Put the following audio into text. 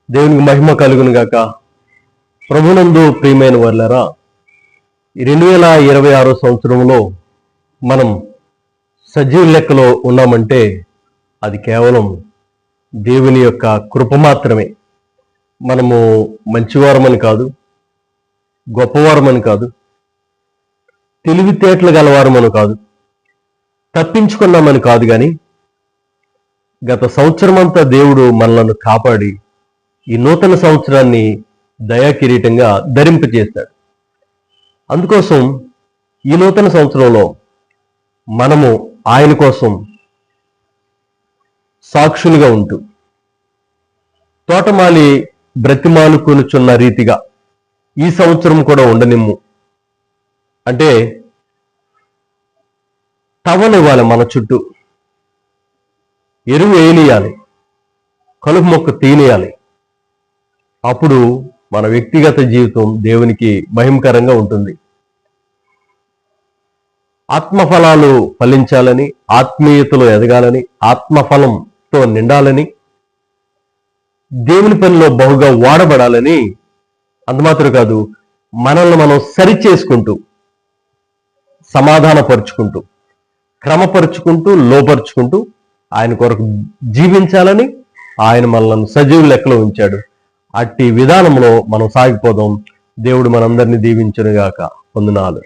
దేవునికి మహిమ కలుగును గాక. ప్రభునందు ప్రియమైన వారులారా, ఈ 2026 సంవత్సరంలో మనం సజీవ లెక్కలో ఉన్నామంటే అది కేవలం దేవుని యొక్క కృప మాత్రమే. మనము మంచివారమని కాదు, గొప్పవారమని కాదు, తెలివితేటలు గలవారమని కాదు, తప్పించుకున్నామని కాదు, కానీ గత సంవత్సరం అంతా దేవుడు మనలను కాపాడి ఈ నూతన సంవత్సరాన్ని దయా కిరీటంగా ధరింపజేశాడు. అందుకోసం ఈ నూతన సంవత్సరంలో మనము ఆయన కోసం సాక్షులుగా ఉంటూ తోటమాలి బ్రతిమాలుకొనుచున్న రీతిగా ఈ సంవత్సరం కూడా ఉండనిమ్ము. అంటే తవ్వనివ్వాలి, మన చుట్టూ ఎరువు వేయనియాలి, కలుపు మొక్క తీనియాలి. అప్పుడు మన వ్యక్తిగత జీవితం దేవునికి మహిమకరంగా ఉంటుంది. ఆత్మఫలాలు ఫలించాలని, ఆత్మీయతలో ఎదగాలని, ఆత్మఫలంతో నిండాలని, దేవుని పనిలో బహుగా వాడబడాలని, అంతమాత్రం కాదు, మనల్ని మనం సరిచేసుకుంటూ, సమాధానపరుచుకుంటూ, క్రమపరుచుకుంటూ, లోపరుచుకుంటూ ఆయన కొరకు జీవించాలని ఆయన మనల్ని సజీవ లెక్కలో ఉంచాడు. అట్టి విధానంలో మనం సాగిపోదాం. దేవుడు మనందరినీ దీవించునుగాక. వందనాలు.